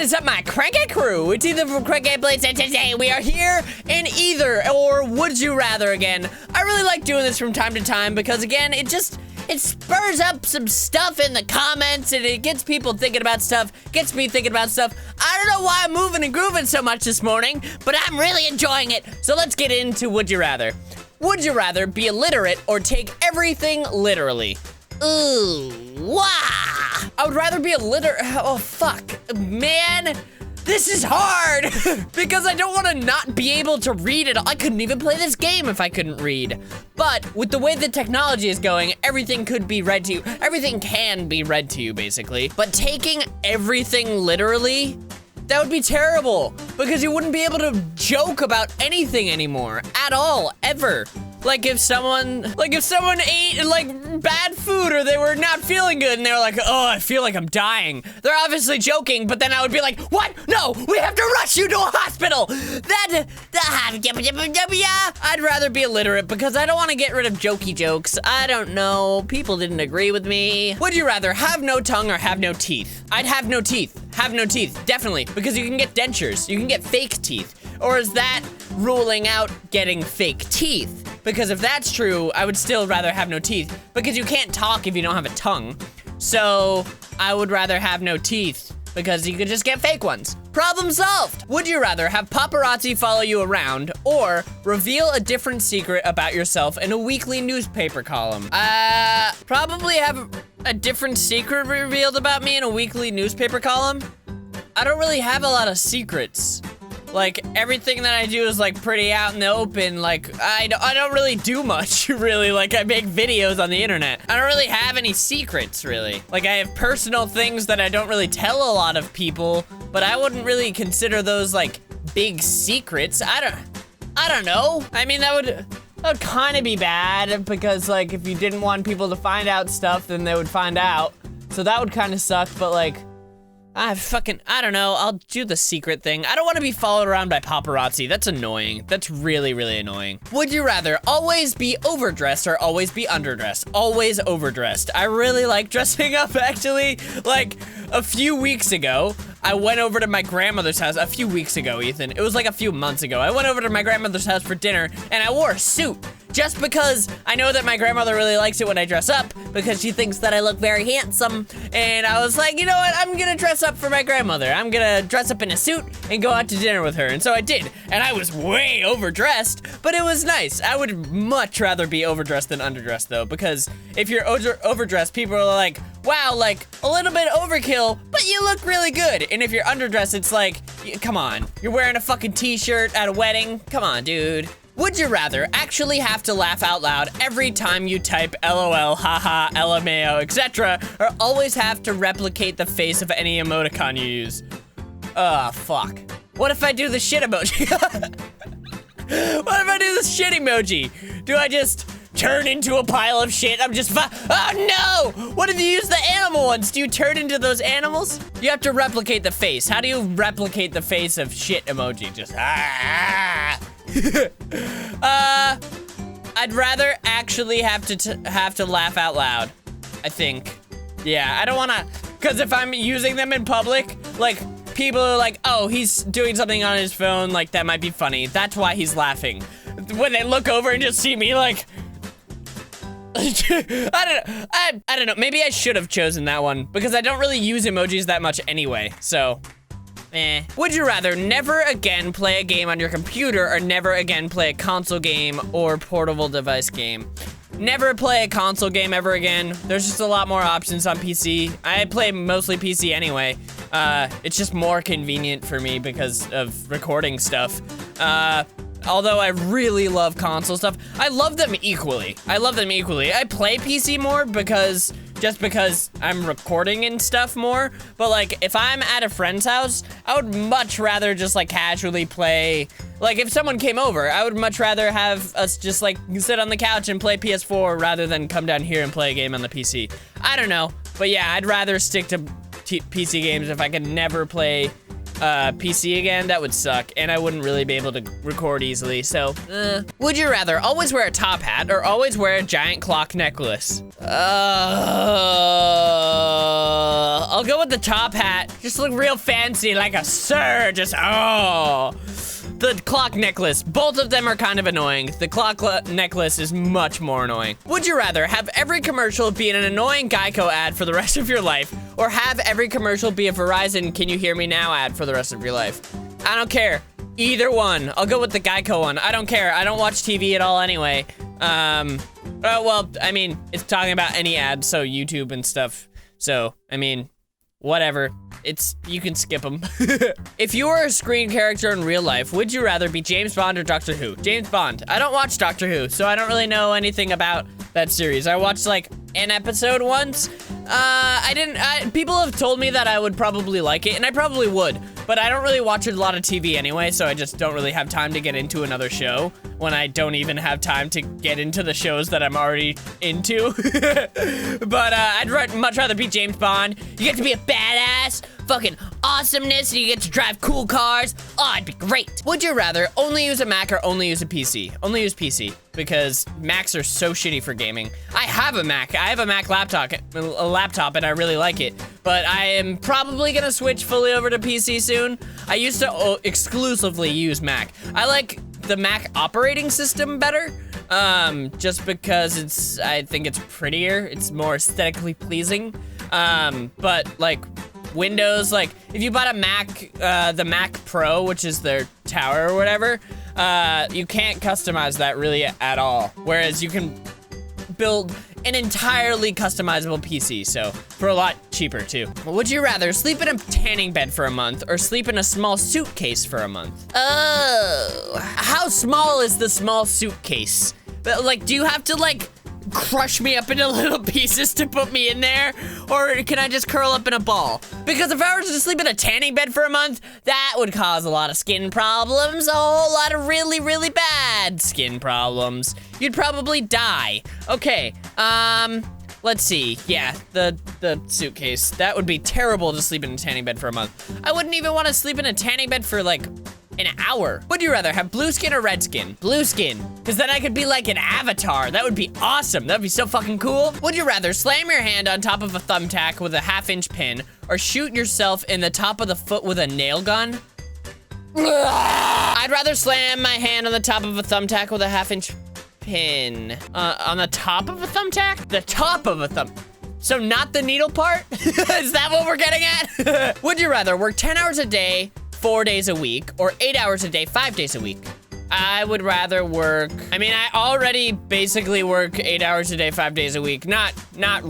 What is up, my cranky crew? It's either from CrankGameplays, and today we are here in either or would you rather again. I really like doing this from time to time because again, it spurs up some stuff in the comments and it gets people thinking about stuff, gets me thinking about stuff. I don't know why I'm moving and grooving so much this morning, but I'm really enjoying it. So let's get into would you rather. Would you rather be illiterate or take everything literally? Ooh, wah! I would rather be illiterate. Oh, fuck. Man, this is hard because I don't want to not be able to read it. I couldn't even play this game if I couldn't read. But with the way the technology is going, everything could be read to you. Everything can be read to you, basically. But taking everything literally, that would be terrible because you wouldn't be able to joke about anything anymore at all, ever. Like if someone ate like bad food or they were not feeling good and they were like, oh, I feel like I'm dying. They're obviously joking, but then I would be like, what? No, we have to rush you to a hospital. I'd rather be illiterate because I don't want to get rid of jokey jokes. I don't know, people didn't agree with me. Would you rather have no tongue or have no teeth? I'd have no teeth, definitely, because you can get dentures, you can get fake teeth. Or is that ruling out getting fake teeth? Because if that's true, I would still rather have no teeth because you can't talk if you don't have a tongue. So I would rather have no teeth because you could just get fake ones. Problem solved. Would you rather have paparazzi follow you around or reveal a different secret about yourself in a weekly newspaper column? Probably have a different secret revealed about me in a weekly newspaper column. I don't really have a lot of secrets. Like, everything that I do is, like, pretty out in the open. Like, I don't really do much, really. Like, I make videos on the internet. I don't really have any secrets, really. Like, I have personal things that I don't really tell a lot of people, but I wouldn't really consider those, like, big secrets. I don't know. I mean, that would kind of be bad because, like, if you didn't want people to find out stuff, then they would find out. So that would kind of suck, but, like, I don't know, I'll do the secret thing. I don't want to be followed around by paparazzi. That's annoying. That's really, really annoying. Would you rather always be overdressed or always be underdressed? Always overdressed. I really like dressing up, actually. Like, a few weeks ago, I went over to my grandmother's house. A few weeks ago, Ethan. It was like a few months ago. I went over to my grandmother's house for dinner, and I wore a suit. Just because I know that my grandmother really likes it when I dress up because she thinks that I look very handsome. And I was like, you know what? I'm gonna dress up for my grandmother. I'm gonna dress up in a suit and go out to dinner with her. And so I did. And I was way overdressed, but it was nice. I would much rather be overdressed than underdressed though, because if you're overdressed, people are like, wow, like a little bit overkill, but you look really good. And if you're underdressed, it's like, come on, you're wearing a fucking t-shirt at a wedding? Come on, dude. Would you rather actually have to laugh out loud every time you type LOL, haha, LMAO, etc., or always have to replicate the face of any emoticon you use? Fuck. What if I do the shit emoji? What if I do the shit emoji? Do I just turn into a pile of shit? I'm just oh no! What if you use the animal ones? Do you turn into those animals? You have to replicate the face. How do you replicate the face of shit emoji? Just I'd rather actually have to laugh out loud, I think. Yeah, I don't wanna, cause if I'm using them in public, like, people are like, oh, he's doing something on his phone, like, that might be funny. That's why he's laughing. When they look over and just see me, like, I don't know, maybe I should have chosen that one, because I don't really use emojis that much anyway, so. Would you rather never again play a game on your computer or never again play a console game or portable device game? Never play a console game ever again. There's just a lot more options on PC. I play mostly PC anyway. It's just more convenient for me because of recording stuff. Although I really love console stuff, I love them equally. I play PC more because I'm recording and stuff more, but like if I'm at a friend's house, I would much rather just like casually play. Like if someone came over, I would much rather have us just like sit on the couch and play PS4 rather than come down here and play a game on the PC. I don't know, but yeah, I'd rather stick to PC games if I could never play PC again. That would suck, and I wouldn't really be able to record easily, so, Would you rather always wear a top hat or always wear a giant clock necklace? I'll go with the top hat. Just look real fancy, like a sir. Just, oh. The clock necklace. Both of them are kind of annoying. The clock necklace is much more annoying. Would you rather have every commercial be an annoying Geico ad for the rest of your life, or have every commercial be a Verizon Can You Hear Me Now ad for the rest of your life? I don't care. Either one. I'll go with the Geico one. I don't care. I don't watch TV at all anyway. Well, I mean, it's talking about any ad, so YouTube and stuff. So, I mean, whatever. You can skip them. If you were a screen character in real life, would you rather be James Bond or Doctor Who? James Bond. I don't watch Doctor Who, so I don't really know anything about that series. I watched like an episode once. People have told me that I would probably like it, and I probably would, but I don't really watch a lot of TV anyway, so I just don't really have time to get into another show when I don't even have time to get into the shows that I'm already into. But I'd much rather be James Bond. You get to be a badass, fucking awesomeness, and you get to drive cool cars. Oh, it'd be great. Would you rather only use a Mac or only use a PC? Only use PC, because Macs are so shitty for gaming. I have a Mac. I have a Mac laptop, and I really like it, but I am probably gonna switch fully over to PC soon. I used to exclusively use Mac. I like the Mac operating system better, just because I think it's prettier. It's more aesthetically pleasing. But like Windows, like if you bought a Mac, the Mac Pro, which is their tower or whatever, you can't customize that really at all. Whereas you can build an entirely customizable PC, so for a lot cheaper too. Would you rather sleep in a tanning bed for a month or sleep in a small suitcase for a month? Oh, how small is the small suitcase? But like, do you have to like crush me up into little pieces to put me in there? Or can I just curl up in a ball? Because if I were to sleep in a tanning bed for a month, that would cause a lot of skin problems, a whole lot of really, really bad skin problems. You'd probably die. Okay, let's see. Yeah, the suitcase. That would be terrible to sleep in a tanning bed for a month. I wouldn't even want to sleep in a tanning bed for like an hour. Would you rather have blue skin or red skin? Blue skin, because then I could be like an avatar. That would be awesome. That would be so fucking cool. Would you rather slam your hand on top of a thumbtack with a 1/2-inch pin or shoot yourself in the top of the foot with a nail gun? I'd rather slam my hand on the top of a thumbtack with a 1/2-inch pin. On the top of a thumbtack? The top of a thumb. So not the needle part? Is that what we're getting at? Would you rather work 10 hours a day, 4 days a week, or 8 hours a day, 5 days a week? I would rather work, I mean, I already basically work 8 hours a day, 5 days a week. Not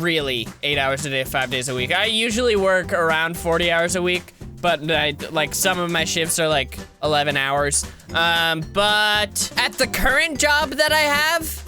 really 8 hours a day, 5 days a week. I usually work around 40 hours a week, but like some of my shifts are like 11 hours. But at the current job that I have,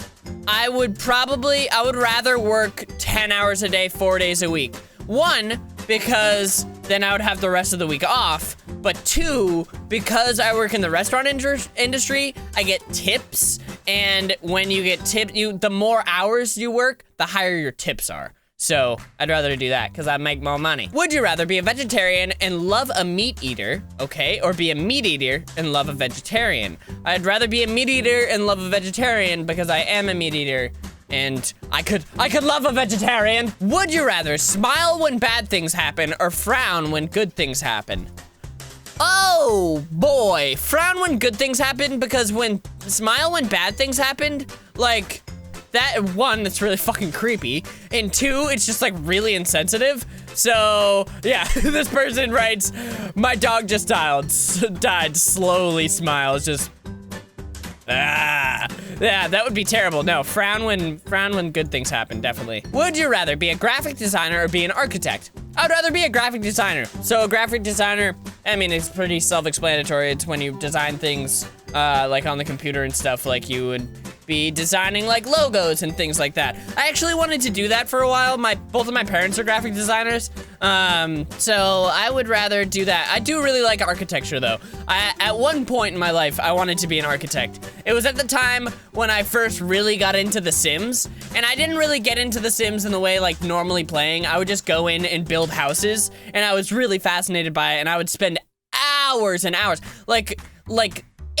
I would rather work 10 hours a day, 4 days a week. One, because then I would have the rest of the week off. But two, because I work in the restaurant industry, I get tips. And when you get tipped, the more hours you work, the higher your tips are. So I'd rather do that because I make more money. Would you rather be a vegetarian and love a meat eater, okay, or be a meat eater and love a vegetarian? I'd rather be a meat eater and love a vegetarian because I am a meat eater and I could love a vegetarian. Would you rather smile when bad things happen or frown when good things happen? Oh boy, frown when good things happen, because smile when bad things happened, like, that, one, that's really fucking creepy, and two, it's just like really insensitive. So yeah, this person writes, my dog just died, slowly smiles, just, yeah, that would be terrible. No, frown when good things happen, definitely. Would you rather be a graphic designer or be an architect? I'd rather be a graphic designer. So a graphic designer, I mean, it's pretty self-explanatory. It's when you design things like on the computer and stuff, like you would be designing like logos and things like that. I actually wanted to do that for a while. Both of my parents are graphic designers, so I would rather do that. I do really like architecture though. At one point in my life, I wanted to be an architect. It was at the time when I first really got into The Sims, and I didn't really get into The Sims in the way like normally playing. I would just go in and build houses, and I was really fascinated by it, and I would spend hours and hours, like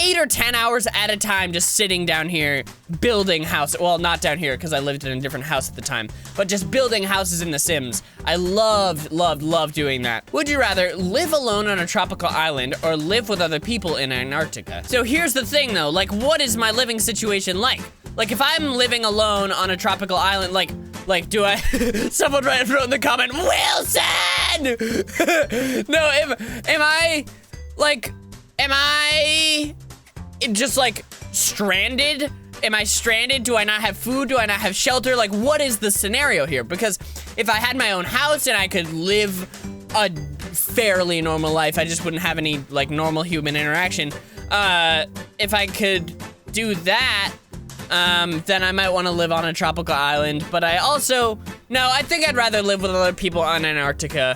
8 or 10 hours at a time just sitting down here building house. Well, not down here because I lived in a different house at the time, but just building houses in The Sims. I loved doing that. Would you rather live alone on a tropical island or live with other people in Antarctica? So here's the thing though, like what is my living situation like? Like if I'm living alone on a tropical island, like do I, someone wrote in the comment, Wilson! No, am I just like stranded? Am I stranded? Do I not have food? Do I not have shelter? Like what is the scenario here? Because if I had my own house and I could live a fairly normal life, I just wouldn't have any like normal human interaction. If I could do that, then I might want to live on a tropical island, but I think I'd rather live with other people on Antarctica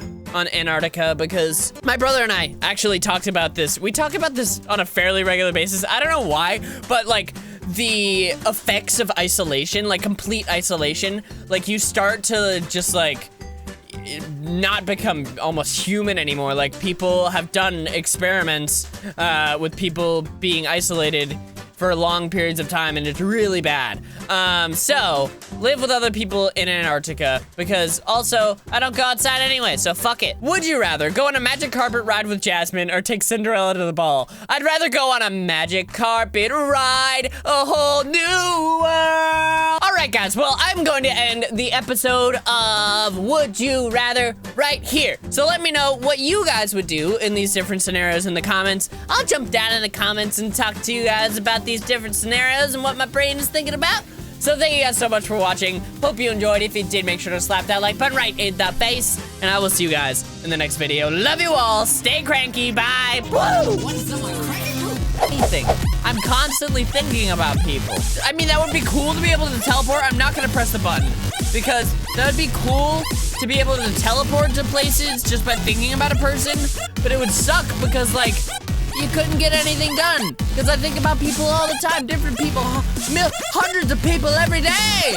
because my brother and I actually talked about this. We talk about this on a fairly regular basis. I don't know why, but like the effects of isolation, like complete isolation, like you start to just like not become almost human anymore. Like people have done experiments with people being isolated for long periods of time, and it's really bad. So live with other people in Antarctica because also I don't go outside anyway, so fuck it. Would you rather go on a magic carpet ride with Jasmine or take Cinderella to the ball? I'd rather go on a magic carpet ride, a whole new world. All right, guys, well, I'm going to end the episode of Would You Rather right here. So let me know what you guys would do in these different scenarios in the comments. I'll jump down in the comments and talk to you guys about these different scenarios and what my brain is thinking about. So thank you guys so much for watching. Hope you enjoyed. If you did, make sure to slap that like button right in the face. And I will see you guys in the next video. Love you all. Stay cranky. Bye. Woo! Anything. I'm constantly thinking about people. I mean, that would be cool to be able to teleport. I'm not gonna press the button because that would be cool to be able to teleport to places just by thinking about a person. But it would suck because like, you couldn't get anything done because I think about people all the time, different people, hundreds of people every day.